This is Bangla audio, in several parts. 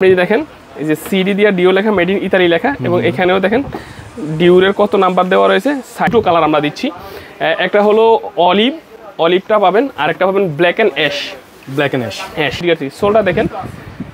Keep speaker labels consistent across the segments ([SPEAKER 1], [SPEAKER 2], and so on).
[SPEAKER 1] আপনি দেখেন এই যে সিডি দিয়া ডিও লেখা, মেড ইন ইতালি লেখা, এবং এখানেও দেখেন ডিউরের কত নাম্বার দেওয়া রয়েছে। সাইটো কালার আমরা দিচ্ছি, একটা হলো অলিভটা পাবেন, আর একটা পাবেন ব্ল্যাক অ্যান্ড অ্যাশ। ঠিক আছে, সোলটা দেখেন,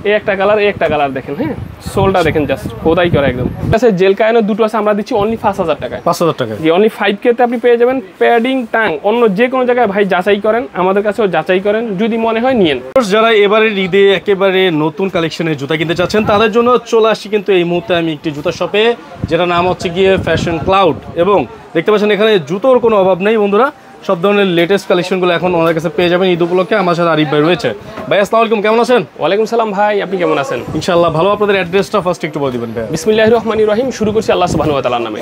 [SPEAKER 1] এই একটা কালার, এই একটা কালার দেখেন। হ্যাঁ, সোলটা দেখেন, জাস্ট খোদাই করা একদম। আচ্ছা, জেল কায়নের দুটো আছে, আমরা দিচ্ছি অনলি 5000 টাকায়।
[SPEAKER 2] 5000 টাকা,
[SPEAKER 1] জি, অনলি 5K তে আপনি পেয়ে যাবেন। প্যাডিং টাং অন্য যে কোনো জায়গায় ভাই যাচাই করেন, আমাদের কাছেও যাচাই করেন, যদি মনে হয় নিয়েন।
[SPEAKER 2] যারা এবারে ঈদে একেবারে নতুন কালেকশনের জুতা কিনতে চাচ্ছেন তাদের জন্য চলে আসছি কিন্তু এই মুহূর্তে আমি একটি জুতা শপে, যেটা নাম হচ্ছে গিয়ে ফ্যাশন ক্লাউড। এবং দেখতে পাচ্ছেন এখানে জুতোর কোনো অভাব নেই বন্ধুরা, সব ধরনের লেটেস্ট কালেকশনগুলো এখন আমাদের কাছে পেয়ে যাবেন ঈদ উপলক্ষে। আমার সাথে আরিফ ভাই রয়েছে। ভাই আসসালামু আলাইকুম, কেমন আছেন?
[SPEAKER 1] ওয়ালাইকুম সালাম ভাই, আপনি কেমন আছেন?
[SPEAKER 2] ইনশাআল্লাহ ভালো। আপনাদের অ্যাড্রেসটা ফার্স্ট একটু বলে দিবেন ভাই।
[SPEAKER 1] বিসমিল্লাহির রহমানির রহিম। শুরু করছি আল্লাহ সুবহানাহু ওয়া তাআলার নামে।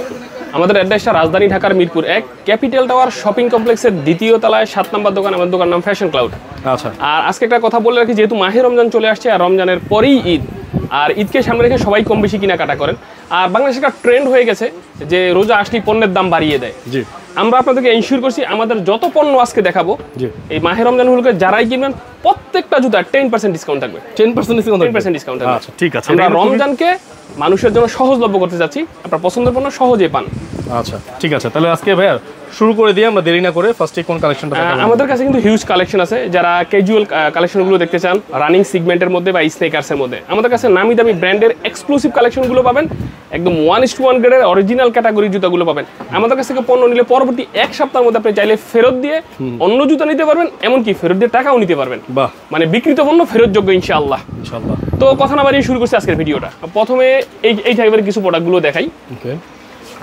[SPEAKER 1] আমাদের অ্যাড্রেসটা রাজধানী ঢাকার মিরপুর 1 ক্যাপিটাল টাওয়ার শপিং কমপ্লেক্সের দ্বিতীয় তলায় 7 নম্বর দোকান। আমার দোকান নাম ফ্যাশন ক্লাউড।
[SPEAKER 2] আচ্ছা,
[SPEAKER 1] আর আজকে একটা কথা বলে রাখি, যেহেতু মাহে রমজান চলে আসছে আর রমজানের পরেই ঈদ, আর ঈদকে সামনে রেখে সবাই কম বেশি কেনাকাটা করেন। আর বাংলাদেশে একটা ট্রেন্ড হয়ে গেছে যে রোজা আসলেই পণ্যের দাম বাড়িয়ে দেয়।
[SPEAKER 2] জি,
[SPEAKER 1] আমরা আপনাদেরকে এনশিওর করছি আমাদের যত পণ্য আজকে দেখাবো এই মাহে রমজান হলকে যারাই কিনবেন প্রত্যেকটা জুতা 10% ডিসকাউন্ট থাকবে।
[SPEAKER 2] 10%
[SPEAKER 1] ডিসকাউন্ট থাকবে।
[SPEAKER 2] আচ্ছা, ঠিক আছে।
[SPEAKER 1] আমরা রমজানকে মানুষের জন্য সহজলভ্য করতে যাচ্ছি, আপনার পছন্দের পণ্য সহজে পান।
[SPEAKER 2] আচ্ছা, ঠিক আছে। তাহলে আজকে ভাইয়া শুরু করে দিয়ে আমরা দেরি না করে ফার্স্টে কোন কালেকশনটা দেখাবো?
[SPEAKER 1] আমাদের কাছে কিন্তু হিউজ কালেকশন আছে। যারা ক্যাজুয়াল কালেকশনগুলো দেখতে চান, রানিং সিগমেন্টের মধ্যে বা স্নেকার্সের মধ্যে, আমাদের কাছে নামি দামি ব্র্যান্ডের এক্সক্লুসিভ কালেকশনগুলো পাবেন। একদম 1:1 গ্রেডের অরিজিনাল ক্যাটাগরি জুতাগুলো পাবেন। আমাদের কাছ থেকে পণ্য নিলে পরবর্তী এক সপ্তাহের মধ্যে আপনি চাইলে ফেরত দিয়ে অন্য জুতা নিতে পারবেন, এমনকি ফেরত দিয়ে টাকাও নিতে পারবেন।
[SPEAKER 2] বাহ,
[SPEAKER 1] মানে বিক্রিত পণ্য ফেরতযোগ্য ইনশাআল্লাহ। তো কথা না বাড়িয়ে শুরু করছি আজকের ভিডিওটা। প্রথমে এই টাইপের কিছু প্রোডাক্টগুলো দেখাই।
[SPEAKER 2] ওকে,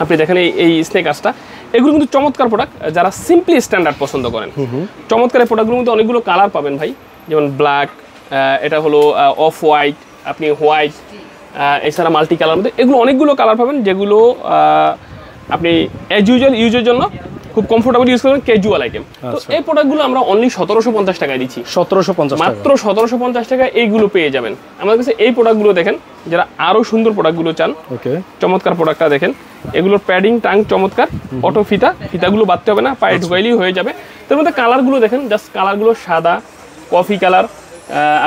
[SPEAKER 1] আপনি দেখেন এই স্নেকার্সটা, এগুলো কিন্তু চমৎকার প্রোডাক্ট। যারা সিম্পলি স্ট্যান্ডার্ড পছন্দ করেন, চমৎকার এই প্রোডাক্টগুলোর মধ্যে অনেকগুলো কালার পাবেন ভাই। যেমন ব্ল্যাক, এটা হলো অফ হোয়াইট, আপনি হোয়াইট, এছাড়া মাল্টি কালার মধ্যে এগুলো অনেকগুলো কালার পাবেন, যেগুলো আপনি অ্যাজ ইউজুয়াল ইউজের জন্য খুব কমফোর্টেবল ইউজ করবেন, ক্যাজুয়াল আইটেম। তো এই প্রোডাক্টগুলো আমরা অনলি 1750 টাকায় দিচ্ছি।
[SPEAKER 2] 1750,
[SPEAKER 1] মাত্র 1750 টাকায় এইগুলো পেয়ে যাবেন আমাদের কাছে। এই প্রোডাক্টগুলো দেখেন, যারা আরো সুন্দর প্রোডাক্টগুলো চান,
[SPEAKER 2] ওকে,
[SPEAKER 1] চমৎকার প্রোডাক্টটা দেখেন। এগুলোর প্যাডিং টাং চমৎকার, অটো ফিতাগুলো বাঁধতে হবে না, পায়ে ঢুকাইলেই হয়ে যাবে। তার মধ্যে কালারগুলো দেখেন, জাস্ট কালারগুলো সাদা, কফি কালার,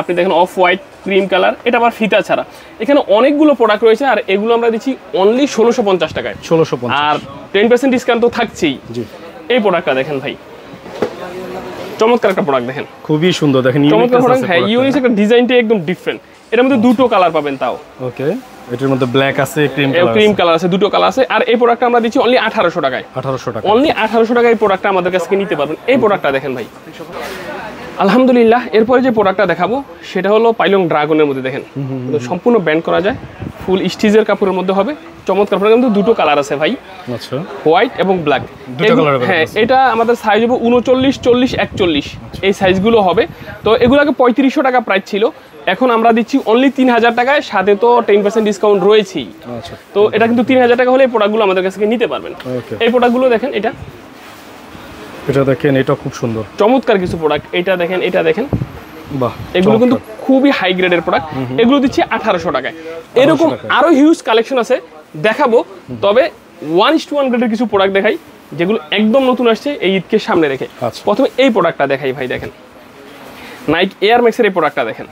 [SPEAKER 1] আপনি দেখেন অফ হোয়াইট, ক্রিম কালার, এটা আবার ফিতা ছাড়া। এখানে অনেকগুলো প্রোডাক্ট রয়েছে, আর এগুলো আমরা দিচ্ছি অনলি 1650 টাকায়।
[SPEAKER 2] 1650,
[SPEAKER 1] আর 10% ডিসকাউন্ট তো থাকছেই।
[SPEAKER 2] জি,
[SPEAKER 1] এই প্রোডাক্টটা দেখেন ভাই, চমৎকার একটা প্রোডাক্ট দেখেন,
[SPEAKER 2] খুবই সুন্দর দেখেন,
[SPEAKER 1] চমৎকার প্রোডাক্ট। হ্যাঁ, ইউনিক একটা ডিজাইনটা একদম ডিফারেন্ট। এটার মধ্যে দুটো কালার পাবেন তাও।
[SPEAKER 2] ওকে, এটার মধ্যে ব্ল্যাক আছে,
[SPEAKER 1] ক্রিম কালার আছে, দুটো কালার আছে। আর এই প্রোডাক্টটা আমরা দিচ্ছি অনলি 1800 টাকায়।
[SPEAKER 2] 1800 টাকা,
[SPEAKER 1] অনলি 1800 টাকায় এই প্রোডাক্টটা আমাদের কাছে নিতে পারবেন। এই প্রোডাক্টটা দেখেন ভাই, আলহামদুলিল্লাহ। এরপরে যে প্রোডাক্টটা দেখাবো সেটা হলো পাইলং ড্রাগনের মধ্যে দেখেন, সম্পূর্ণ ব্যান্ড করা যায়, ফুল স্টিচের কাপড়ের মধ্যে হবে, চমৎকার প্রোডাক্ট। কিন্তু দুটো কালার আছে ভাই,
[SPEAKER 2] আচ্ছা,
[SPEAKER 1] হোয়াইট এবং ব্ল্যাক,
[SPEAKER 2] দুটো কালার।
[SPEAKER 1] হ্যাঁ, এটা আমাদের সাইজ হবে 39, 40, 41, এই সাইজগুলো হবে। তো এগুলো আগে 3500 টাকা প্রাইস ছিল, এখন আমরা দিচ্ছি অনলি 3000 টাকায়, সাথে তো 10% ডিসকাউন্ট রয়েছেই।
[SPEAKER 2] আচ্ছা,
[SPEAKER 1] তো এটা কিন্তু 3000 টাকা হলে এই প্রোডাক্টগুলো আমাদের কাছ থেকে নিতে পারবেন। এই প্রোডাক্টগুলো দেখেন, এটা
[SPEAKER 2] দেখেন, এটা খুব সুন্দর,
[SPEAKER 1] চমৎকার কিছু প্রোডাক্ট। এটা দেখেন,
[SPEAKER 2] বাহ,
[SPEAKER 1] এগুলো কিন্তু খুবই হাই গ্রেডের প্রোডাক্ট। এগুলো দিচ্ছি 1800 টাকায়। এরকম আরো হিউজ কালেকশন আছে, দেখাবো। তবে 1:1 গ্রেডের কিছু প্রোডাক্ট দেখাই, যেগুলো একদম নতুন আসছে এই ঈদকে সামনে রেখে। প্রথমে এই প্রোডাক্টটা দেখাই ভাই, দেখেন নাইক এয়ার ম্যাক্সের এই প্রোডাক্টটা দেখেন,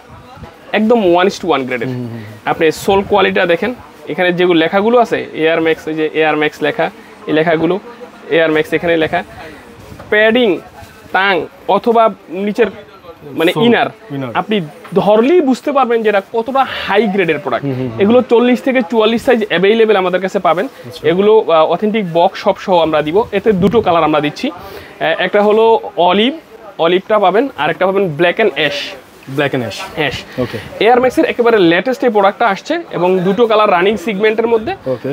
[SPEAKER 1] একদম 1:1 গ্রেডের। আপনি সোল কোয়ালিটিটা দেখেন, এখানে যেগুলো লেখাগুলো আছে এয়ার ম্যাক্স, এই যে এয়ার ম্যাক্স লেখা, এই লেখাগুলো এয়ার ম্যাক্স এখানে লেখা। প্যাডিং টাং অথবা নিচের মানে ইনার, আপনি ধরলেই বুঝতে পারবেন যে এটা কতটা হাই গ্রেডের প্রোডাক্ট। এগুলো 40 থেকে 44 সাইজ অ্যাভেলেবেল আমাদের কাছে পাবেন। এগুলো অথেন্টিক বক্স সব সহ আমরা দিব। এতে দুটো কালার আমরা দিচ্ছি, একটা হলো অলিভটা পাবেন, আর একটা পাবেন black and ash. Okay, air ম্যাক্সের একেবারে লেটেস্ট এই প্রোডাক্টটা আসছে, এবং দুটো কালার রানিং সিগমেন্টের মধ্যে।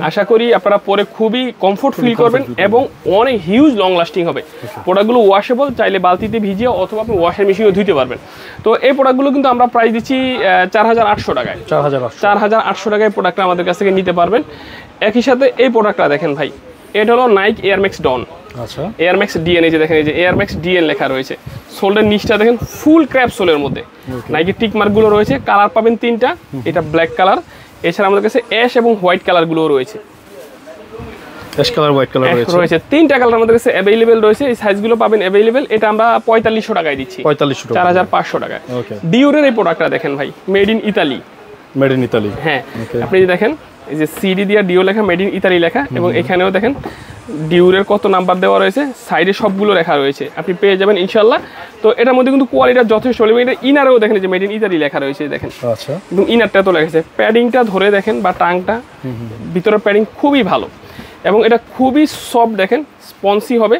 [SPEAKER 1] আশা করি আপনারা পরে খুবই কমফোর্ট ফিল করবেন, এবং অনেক হিউজ লং লাস্টিং হবে। প্রোডাক্টগুলো ওয়াশেবল, চাইলে বালতিতে ভিজিয়ে অথবা আপনি ওয়াশিং মেশিনেও ধুতে পারবেন। তো এই প্রোডাক্টগুলো কিন্তু আমরা প্রাইস দিচ্ছি 4800 টাকায়। 4800 টাকায় প্রোডাক্টটা আমাদের কাছ থেকে নিতে পারবেন। একই সাথে এই প্রোডাক্টটা দেখেন ভাই, এটা হলো নাইক এয়ার ম্যাক্স ডন। আচ্ছা, এয়ার ম্যাক্স ডিএন, এই যে দেখেন, এই যে এয়ার ম্যাক্স ডিএন লেখা রয়েছে। সোলের নিচটা দেখেন ফুল ক্র্যাপ সোলের মধ্যে নাইকের টিক মার্কগুলো রয়েছে। কালার পাবেন 3টা, এটা ব্ল্যাক কালার, এছাড়া আমাদের কাছে অ্যাশ এবং হোয়াইট কালারগুলো রয়েছে।
[SPEAKER 2] অ্যাশ কালার, হোয়াইট কালার রয়েছে,
[SPEAKER 1] 3টা কালার আমাদের কাছে अवेलेबल রয়েছে। এই সাইজগুলো পাবেন अवेलेबल। এটা আমরা 4500 টাকায় দিচ্ছি, 4500 টাকা, 4500 টাকায়। ডিউরের এই প্রোডাক্টটা দেখেন ভাই, made in Italy,
[SPEAKER 2] made in Italy.
[SPEAKER 1] হ্যাঁ, আপনি দেখেন এই যে সিডি দিয়া ডিও লেখা, মেড ইন ইতালি লেখা, এবং এখানেও দেখেন ডিউরের কত নাম্বার দেওয়া রয়েছে, সাইডে সবগুলো লেখা রয়েছে, আপনি পেয়ে যাবেন ইনশাল্লাহ। তো এটার মধ্যে কিন্তু কোয়ালিটিটা যথেষ্ট ভালো। এটা ইনারেও দেখেন যে মেড ইন ইতালি লেখা রয়েছে, দেখেন
[SPEAKER 2] আচ্ছা,
[SPEAKER 1] এবং ইনারটা তো লেখা আছে। প্যাডিংটা ধরে দেখেন বা টাংটা, ভিতরের প্যাডিং খুবই ভালো এবং এটা খুবই সফট, দেখেন স্পঞ্জি হবে।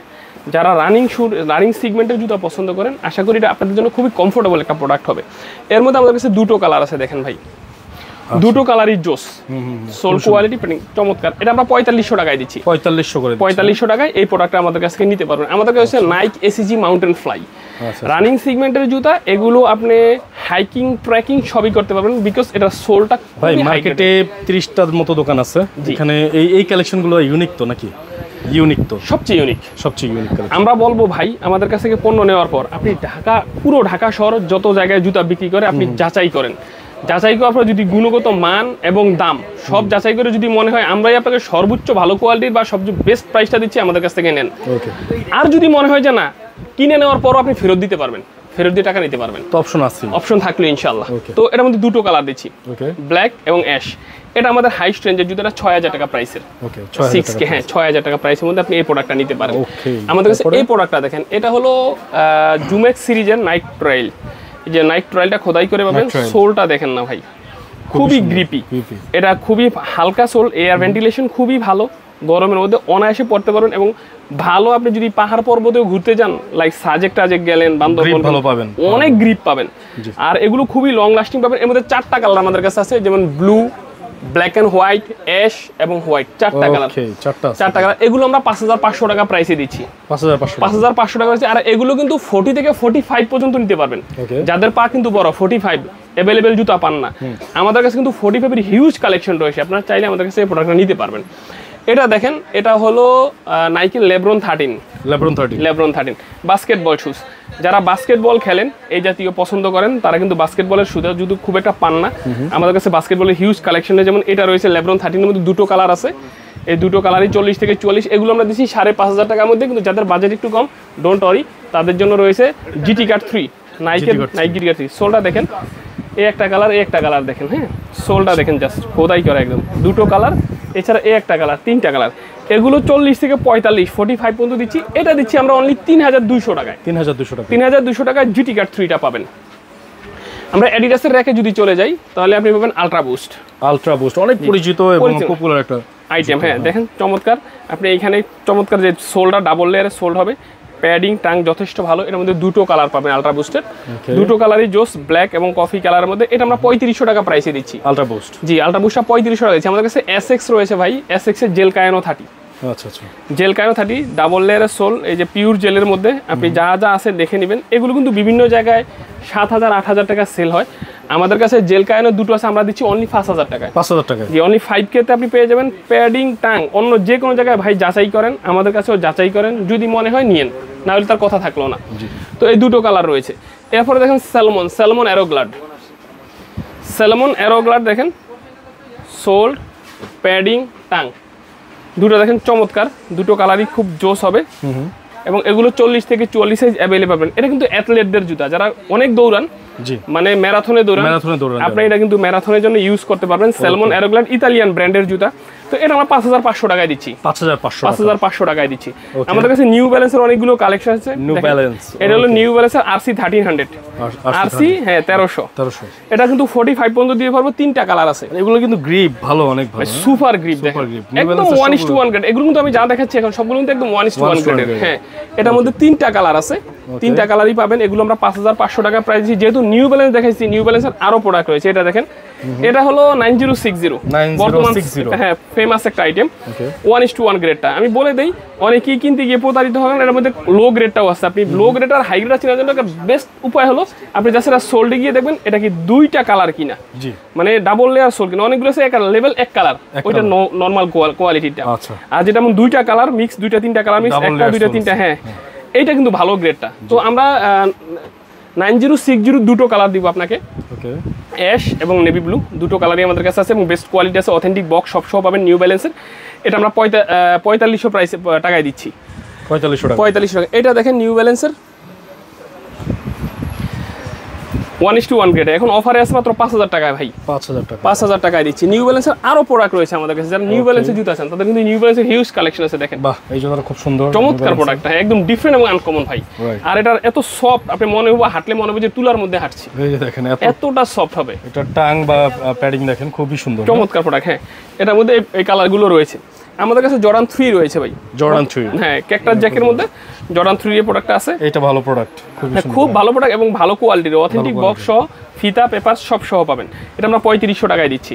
[SPEAKER 1] যারা রানিং সিগমেন্টের জুতা পছন্দ করেন, আশা করি এটা আপনাদের জন্য খুবই কমফোর্টেবল একটা প্রোডাক্ট হবে। এর মধ্যে আমাদের কাছে দুটো কালার আছে, দেখেন ভাই, দুটো কালারই জোস, সোল কোয়ালিটি প্যাডিং চমৎকার। এটা আমরা 4500 টাকায় দিচ্ছি,
[SPEAKER 2] 4500 করে,
[SPEAKER 1] 4500 টাকায় এই প্রোডাক্টটা আমাদের কাছ থেকে নিতে পারবেন। আমাদের কাছে হচ্ছে Nike ACG mountain fly, running সিগমেন্টের জুতা। এগুলো আপনি হাইকিং ট্রেকিং সবই করতে পারবেন, বিকজ এটা সোলটা
[SPEAKER 2] ভাই মার্কেটে 30টার মতো দোকান আছে, এখানে এই কালেকশনগুলো ইউনিক তো নাকি? ইউনিক তো, সবচেয়ে ইউনিক কালেকশন
[SPEAKER 1] আমরা বলবো ভাই। আমাদের কাছ থেকে পণ্য নেওয়ার পর আপনি পুরো ঢাকা শহর যত জায়গায় জুতা বিক্রি করে আপনি যাচাই করেন, যাচাই করার পর যদি গুণগত মান এবং দাম সব যাচাই করে যদি মনে হয় আমরাই আপনাকে সর্বোচ্চ ভালো কোয়ালিটির বা সবচেয়ে বেস্ট প্রাইসটা দিচ্ছি, আমাদের কাছ থেকে নেন। আর যদি মনে হয় যে না, কিনে নেওয়ার পরও আপনি ফেরত দিতে পারবেন, ফেরত দিয়ে টাকা নিতে পারবেন,
[SPEAKER 2] তো অপশন আছে,
[SPEAKER 1] অপশন থাকলো ইনশাআল্লাহ। তো এটার মধ্যে দুটো কালার দিচ্ছি, ব্ল্যাক এবং অ্যাশ। এটা আমাদের হাইস্ট রেঞ্জের জুতাটা 6000 টাকা প্রাইসের, 6K, হ্যাঁ 6000 টাকা প্রাইসের মধ্যে আপনি এই প্রোডাক্টটা নিতে পারেন। আমাদের কাছে এই প্রোডাক্টটা দেখেন, এটা হলো জুমেক্স সিরিজের নাইক ট্রাইল। এই যে নাইক ট্রাইলটা খোদাই করে পাবেন, সোলটা দেখেন না ভাই, খুবই গ্রিপি, এটা খুবই হালকা সোল, এয়ার ভেন্টিলেশন খুবই ভালো, গরমের মধ্যে অনায়াসে পড়তে পারবেন এবং ভালো। আপনি যদি পাহাড় পর্বতেও ঘুরতে যান, লাইক সাজেক টাজেক গেলেন, বান্দরবন,
[SPEAKER 2] ভালো পাবেন,
[SPEAKER 1] অনেক গ্রিপ পাবেন। আর এগুলো খুবই লং লাস্টিং পাবেন। এর মধ্যে 4টা কালার আমাদের কাছে আছে, যেমন blue, black and white, ash এবং হোয়াইট, 4টা কালার, 4টা কালার। এগুলো আমরা 5500 টাকা প্রাইসে দিচ্ছি, 5500 টাকা। আর এগুলো কিন্তু 40 থেকে 45 পর্যন্ত নিতে পারবেন, যাদের পা কিন্তু বড় 45 অ্যাভেলেবেল জুতা পান না। আমাদের কাছে কিন্তু 45 এর হিউজ কালেকশন রয়েছে, আপনারা চাইলে আমাদের কাছে এই প্রোডাক্টটা নিতে পারবেন। এটা দেখেন, এটা হলো নাইকি লেব্রন 13 বাস্কেটবল শুজ। যারা বাস্কেটবল খেলেন, এই জাতীয় পছন্দ করেন, তারা কিন্তু বাস্কেটবলের শুধু যদি খুব একটা পান না, আমাদের কাছে বাস্কেটবলের হিউজ কালেকশনে যেমন এটা রয়েছে লেব্রন 13 এর মধ্যে দুটো কালার আছে। এই দুটো কালারই 40 থেকে 44, এগুলো আমরা দিচ্ছি 5500 টাকার মধ্যে। কিন্তু যাদের বাজেট একটু কম, ডোন্ট ওয়ারি, তাদের জন্য রয়েছে জিটি কাট 3, নাইক জিটি কাট 3। সোলটা দেখেন, এই একটা কালার, এই একটা কালার দেখেন, হ্যাঁ সোলটা দেখেন, জাস্ট খোদাই করা একদম, দুটো কালার, এছাড়া এই একটা কালার, 3টা কালার। এগুলো 40 থেকে 45 পর্যন্ত দিচ্ছি। এটা দিচ্ছি আমরা অনলি 3200 টাকায়, 3200 টাকায় জিটি কাট 3টা পাবেন। আমরা অ্যাডিডাসের র্যাকে যদি চলে যাই, তাহলে আপনি পাবেন আলট্রা বুস্ট,
[SPEAKER 2] অনেক পরিচিত এবং পপুলার একটা
[SPEAKER 1] আইটেম। হ্যাঁ দেখেন চমৎকার, আপনি এইখানে চমৎকার যে সোলটা ডাবল লেয়ারের সোল হবে, প্যাডিং টাং যথেষ্ট ভালো। এর মধ্যে দুটো কালার পাবেন আলট্রা বুস্টের, দুটো কালারই জোস, ব্ল্যাক এবং কফি কালারের মধ্যে। এটা আমরা 3500 টাকা প্রাইসে দিচ্ছি, আলট্রা বুস্ট। জি, আলট্রা বুস্টটা 3500 টাকা দিচ্ছি। আমাদের কাছে এসএক্স রয়েছে ভাই, এসএক্স এর জেল কায়ানো 30, জেল কায়ানো 30 ডাবল লেয়ারের সোল, এই যে পিওর জেলের মধ্যে আপনি যা যা আছে দেখে নেবেন। এগুলো কিন্তু বিভিন্ন জায়গায় 7000 8000 টাকা সেল হয়, আমাদের কাছে জেল কায়ানো দুটো আছে, আমরা দিচ্ছি অনলি 5000 টাকায়, জি অনলি 5K তে আপনি পেয়ে যাবেন। প্যাডিং টাং অন্য যে কোনো জায়গায় ভাই যাচাই করেন, আমাদের কাছেও যাচাই করেন, যদি মনে হয় নিয়েন, না হলে তার কথা থাকলো না। তো এই দুটো কালার রয়েছে। এরপরে দেখেন স্যালমন অ্যারোগ্লাড দেখেন, সোল, প্যাডিং টাং দুটো দেখেন চমৎকার, দুটো কালারই খুব জোস হবে এবং এগুলো 40 থেকে 44 সাইজ অ্যাভেলেবল পাবেন। এটা কিন্তু অ্যাথলেটদের জুতা, যারা অনেক দৌড়ান, মানে ম্যারাথনে দৌড়ান, আপনি এটা কিন্তু ম্যারাথনের জন্য ইউজ করতে পারবেন। স্যালমন অ্যারোগ্লাড ইতালিয়ান ব্র্যান্ডের জুতা। তো এটা আমরা 5500 টাকায় দিচ্ছি, 5500 টাকায় দিচ্ছি। আমাদের কাছে নিউ ব্যালেন্সের অনেকগুলো কালেকশন আছে। এটা হলো নিউ ব্যালেন্সের RC 1300, RC হ্যাঁ 1300। এটা কিন্তু 45 পর্যন্ত দিয়ে পারবো, 3টা কালার আছে।
[SPEAKER 2] এগুলো কিন্তু গ্রিপ ভালো, অনেক ভালো,
[SPEAKER 1] সুপার গ্রিপ, একদম 1:1 গ্রেড। এগুলো কিন্তু আমি যা দেখাচ্ছি এখন সবগুলো কিন্তু একদম 1:1 গ্রেডের। হ্যাঁ, এটার মধ্যে 3টা কালার আছে, 3টা কালারই পাবেন। এগুলো আমরা 5500 টাকা প্রাইস দিচ্ছি। যেহেতু নিউ ব্যালেন্স দেখাইছি, নিউ ব্যালেন্সের আরো প্রোডাক্ট রয়েছে। এটা দেখেন, এটা হলো 9060, বর্তমান হ্যাঁ ফেমাস একটা আইটেম, 1:1 গ্রেডটা। আমি বলে দেই, অনেকেই কিনতে গিয়ে প্রতারিত হবেন। এর মধ্যে লো গ্রেডটাও আছে। আপনি লো গ্রেড আর হাই গ্রেড চেনার জন্য বেস্ট উপায় হলো আপনি জাস্ট এটা সোল্ডে গিয়ে দেখবেন এটা কি 2টা কালার কিনা, মানে ডাবল লেয়ার সোল কিনা। অনেকগুলো আছে এক লেভেল এক কালার, ওইটা নরমাল কোয়ালিটিটা। আর যেটা 2টা কালার মিক্স, 2টা 3টা কালার মিক্স, একটা 2টা 3টা, হ্যাঁ এইটা কিন্তু ভালো গ্রেডটা। তো আমরা 9060 দুটো কালার দিব আপনাকে, অ্যাশ এবং নেভি ব্লু, দুটো কালারই আমাদের কাছে আছে এবং বেস্ট কোয়ালিটি আছে, অথেন্টিক বক্স সব পাবেন নিউ ব্যালেন্সের। এটা আমরা 4500 প্রাইসে টাকায় দিচ্ছি, 4500 টাকা। এটা দেখেন নিউ ব্যালেন্সের 1:1 গ্রেড এখন অফারে আছে মাত্র 5000 টাকায় ভাই।
[SPEAKER 2] 5000 টাকা,
[SPEAKER 1] 5000 টাকায় দিচ্ছি। নিউ ব্যালেন্সের আরো প্রোডাক্ট রয়েছে আমাদের কাছে, যারা নিউ ব্যালেন্সের জুতা আছেন তাদের কিন্তু নিউ ব্যালেন্সের হিউজ কালেকশন আছে। দেখেন
[SPEAKER 2] বাহ, এই জুতাটা খুব সুন্দর,
[SPEAKER 1] চমৎকার প্রোডাক্ট, একদম ডিফারেন্ট এবং আনকমন ভাই। আর এটার এত সফট, আপনি মনে হবে হাঁটলে মনে হবে যে তুলার মধ্যে হাঁটছি,
[SPEAKER 2] এই যে দেখেন
[SPEAKER 1] এতটা সফট হবে।
[SPEAKER 2] এটা টাং বা প্যাডিং দেখেন খুবই সুন্দর,
[SPEAKER 1] চমৎকার প্রোডাক্ট। হ্যাঁ, এটার মধ্যে এই কালারগুলো রয়েছে। আমাদের কাছে জর্ডান 3 রয়েছে ভাই,
[SPEAKER 2] জর্ডান 3,
[SPEAKER 1] হ্যাঁ ক্যাক্টাস জ্যাকের মধ্যে জর্ডান 3 এর প্রোডাক্ট আছে।
[SPEAKER 2] এটা ভালো প্রোডাক্ট,
[SPEAKER 1] খুব ভালো প্রোডাক্ট এবং ভালো কোয়ালিটির, অথেন্টিক বক্স সহ ফিতা পেপার সব সহ পাবেন। এটা আমরা 3500 টাকায় দিচ্ছি।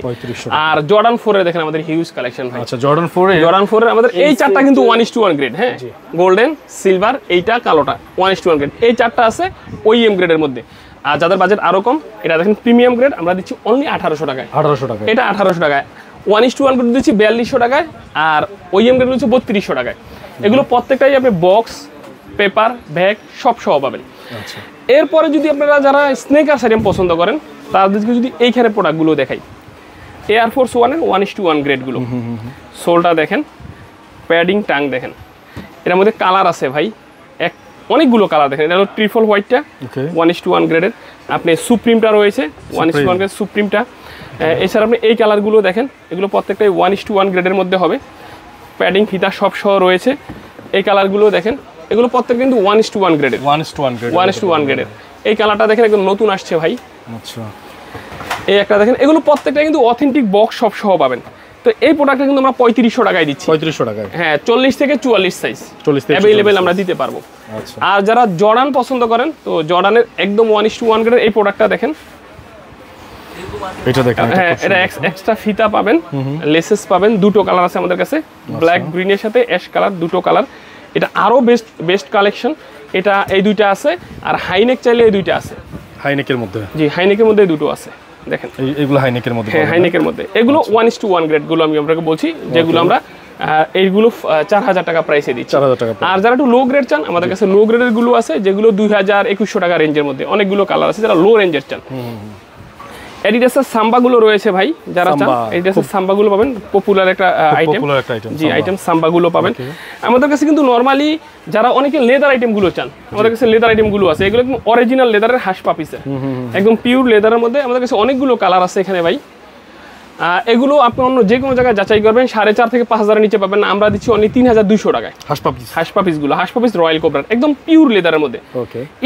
[SPEAKER 1] আর জর্ডান 4 এর দেখেন আমাদের হিউজ কালেকশন ভাই।
[SPEAKER 2] আচ্ছা, জর্ডান 4 এর আমাদের
[SPEAKER 1] এই চারটা কিন্তু 1:1 গ্রেড, হ্যাঁ গোল্ডেন, সিলভার, এইটা কালোটা 1:1 গ্রেড। এই চারটা আছে OEM গ্রেডের মধ্যে। আর যাদের বাজেট আরো কম, এটা দেখেন প্রিমিয়াম গ্রেড, আমরা দিচ্ছি অনলি 1800 টাকায়।
[SPEAKER 2] 1800 টাকা,
[SPEAKER 1] এটা 1800 টাকায়। 1:1 গ্রেড দিচ্ছি 4200 টাকায়, আর OEM গ্রেড দিচ্ছি 3200 টাকায়। এগুলো প্রত্যেকটাই আপনি বক্স, পেপার, ব্যাগ সব সহ পাবেন।
[SPEAKER 2] আচ্ছা,
[SPEAKER 1] এরপরে যদি আপনারা যারা স্নেকার্স আইটেম পছন্দ করেন তাদেরকে যদি এইখানে প্রোডাক্টগুলো দেখাই, এয়ার ফোর্স 1 এর 1:1 গ্রেডগুলো, সোলটা দেখেন, প্যাডিং, টাং দেখেন। এর মধ্যে কালার আছে ভাই, অনেকগুলো কালার দেখেন। এটা হলো ট্রিপল হোয়াইটটা 1:1 গ্রেডের, আপনি সুপ্রিমটা রয়েছে 1:1 গ্রেড সুপ্রিমটা। এছাড়া আপনি এই কালারগুলো দেখেন, এগুলো প্রত্যেকটাই 1:1 গ্রেডের মধ্যে হবে, প্যাডিং, ফিতা সব সহ রয়েছে। এই কালারগুলো দেখেন, এগুলো প্রত্যেক কিন্তু 1:1 গ্রেডের, 1:1 গ্রেডের। এই কালারটা দেখেন একদম নতুন আসছে ভাই।
[SPEAKER 2] আচ্ছা,
[SPEAKER 1] এই একটা দেখেন, এগুলো প্রত্যেকটা কিন্তু অথেন্টিক বক্স সব সহ পাবেন। তো এই প্রোডাক্টটা কিন্তু আমরা 3500 টাকায় দিচ্ছি।
[SPEAKER 2] 3500 টাকায়,
[SPEAKER 1] হ্যাঁ 40 থেকে 44 সাইজ অ্যাভেলেবেল আমরা দিতে পারবো।
[SPEAKER 2] আচ্ছা,
[SPEAKER 1] আর যারা জর্ডান পছন্দ করেন, তো জর্ডানের একদম 1:1 গ্রেডের এই প্রোডাক্টটা দেখেন,
[SPEAKER 2] এটা দেখেন,
[SPEAKER 1] হ্যাঁ এটা এক্সট্রা ফিতা পাবেন, লেসেস পাবেন, দুটো কালার আছে আমাদের কাছে, ব্ল্যাক গ্রিনের সাথে অ্যাশ কালার, দুটো কালার। এটা আরো বেস্ট কালেকশন। এটা এই দুইটা আছে, আর হাইনেক চাইলে এই দুইটা আছে।
[SPEAKER 2] হাইনেকের মধ্যে,
[SPEAKER 1] জি হাইনেকের মধ্যে দুটো আছে দেখেন,
[SPEAKER 2] এইগুলো হাইনেকের মধ্যে,
[SPEAKER 1] হ্যাঁ হাইনেকের মধ্যে। এগুলো 1:1 গ্রেড গুলো আমি আপনাকে বলছি, যেগুলো আমরা এইগুলো 4000 টাকা প্রাইসে দিচ্ছি।
[SPEAKER 2] 4000 টাকা।
[SPEAKER 1] আর যারা একটু লো গ্রেড চান, আমাদের কাছে লো গ্রেডের গুলো আছে, যেগুলো 2000-2100 টাকা রেঞ্জের মধ্যে, অনেকগুলো কালার আছে যারা লো রেঞ্জের চান। এডিডাসের সাম্বাগুলো রয়েছে ভাই, যারা চান এডিডাসের সাম্বাগুলো পাবেন, পপুলার একটা আইটেম। জি আইটেম সাম্বাগুলো পাবেন আমাদের কাছে। কিন্তু নরমালি যারা অনেকে লেদার আইটেমগুলো চান, আমাদের কাছে লেদার আইটেমগুলো আছে, এগুলো একদম অরিজিনাল লেদারের হাঁস পাপিসে, একদম পিওর লেদারের মধ্যে। আমাদের কাছে অনেকগুলো কালার আছে এখানে ভাই। এগুলো আপনি অন্য যে কোনো জায়গায় যাচাই করবেন 4500 থেকে 5000 নিচে পাবেন না, আমরা দিচ্ছি অনলি 3200 টাকায়। হাঁস পাপিস রয়্যাল কোবরার একদম পিওর লেদারের মধ্যে।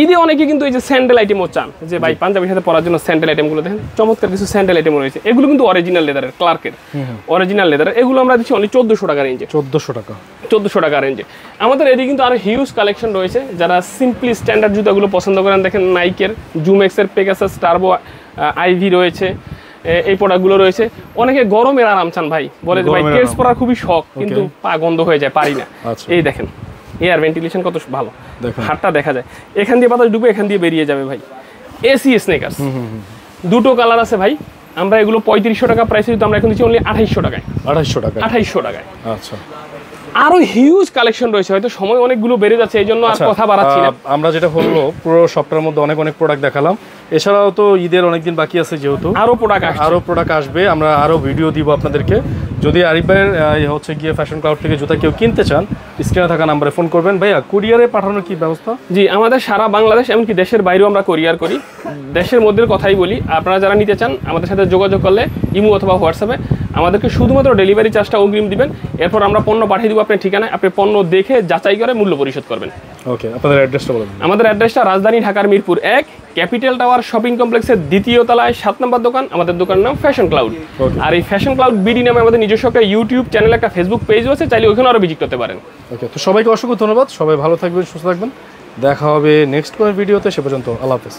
[SPEAKER 1] ঈদে অনেকে কিন্তু এই যে স্যান্ডেল আইটেমও চান, যে ভাই পাঞ্জাবির সাথে পরার জন্য স্যান্ডেল আইটেমগুলো দেখেন, চমৎকার কিছু স্যান্ডেল আইটেম রয়েছে। এগুলো কিন্তু অরিজিনাল লেদারের, ক্লার্কের অরিজিনাল লেদারের। এগুলো আমরা দিচ্ছি অনলি 1400 টাকা রেঞ্জে। 1400 টাকা রেঞ্জে। আমাদের এদিকে কিন্তু আরো হিউজ কালেকশন রয়েছে। যারা সিম্পলি স্ট্যান্ডার্ড জুতাগুলো পছন্দ করেন, দেখেন নাইকের, জুমেক্সের, পেগাসাস, টার্বো, আইভি রয়েছে, এই প্রোডাক্টগুলো রয়েছে। অনেকে গরমের আরাম চান ভাই, বলে যে ভাই কেডস পরার খুবই শখ, কিন্তু পা গন্ধ হয়ে যায়, পারি না। এই দেখেন এয়ার ভেন্টিলেশন কত ভালো, হাতটা দেখা যায়, এখান দিয়ে বাতাস ঢুকে এখান দিয়ে বেরিয়ে যাবে ভাই। এসি স্নেকার্স, দুটো কালার আছে ভাই। আমরা এগুলো 3500 টাকা প্রাইসে দিতে, আমরা এখন দিচ্ছি অনলি 2800 টাকায়। 2800 টাকায়। আচ্ছা, আরো হিউজ কালেকশন রয়েছে, হয়তো সময় অনেকগুলো বেড়ে যাচ্ছে, এই জন্য আর কথা বাড়াচ্ছি না।
[SPEAKER 2] আমরা যেটা হলো পুরো সপ্তাহের মধ্যে অনেক প্রোডাক্ট দেখালাম, এছাড়াও তো ঈদের অনেকদিন বাকি আছে, যেহেতু আরো প্রোডাক্ট আসবে, আমরা আরো ভিডিও দিব আপনাদেরকে। যদি আরিফ ভাইয়ের হচ্ছে গিয়ে ফ্যাশন ক্লাউড থেকে জুতা কেউ কিনতে চান, স্ক্রিনে থাকা নাম্বারে ফোন করবেন। ভাইয়া কুরিয়ারে পাঠানোর কি ব্যবস্থা?
[SPEAKER 1] জি, আমাদের সারা বাংলাদেশ, এমনকি দেশের বাইরেও আমরা কুরিয়ার করি। দেশের মধ্যে কথাই বলি, আপনারা যারা নিতে চান আমাদের সাথে যোগাযোগ করলে ইমো অথবা হোয়াটসঅ্যাপে আমাদেরকে শুধুমাত্র ডেলিভারি চার্জটা অগ্রিম দিবেন, এরপর আমরা পণ্য পাঠিয়ে দিব আপনার ঠিকানায়। আপনি পণ্য দেখে যাচাই করে মূল্য পরিশোধ করবেন।
[SPEAKER 2] ওকে, আপনাদের অ্যাড্রেসটা বলুন।
[SPEAKER 1] আমাদের অ্যাড্রেসটা রাজধানী ঢাকার মিরপুর 1 ক্যাপিটাল টাওয়ার শপিং কমপ্লেক্সের 2য় তলায় 7 নম্বর দোকান। আমাদের দোকানের নাম ফ্যাশন ক্লাউড। আর এই ফ্যাশন ক্লাউড বিডি নামে আমাদের নিজস্ব একটা ইউটিউব চ্যানেল, একটা ফেসবুক পেজও আছে, চাইলে ওইখানে আরো ভিজিট করতে পারেন।
[SPEAKER 2] ওকে, তো সবাইকে অসংখ্য ধন্যবাদ, সবাই ভালো থাকবেন, সুস্থ থাকবেন, দেখা হবে নেক্সট কোনো ভিডিওতে। সে পর্যন্ত আল্লাহ হাফেজ।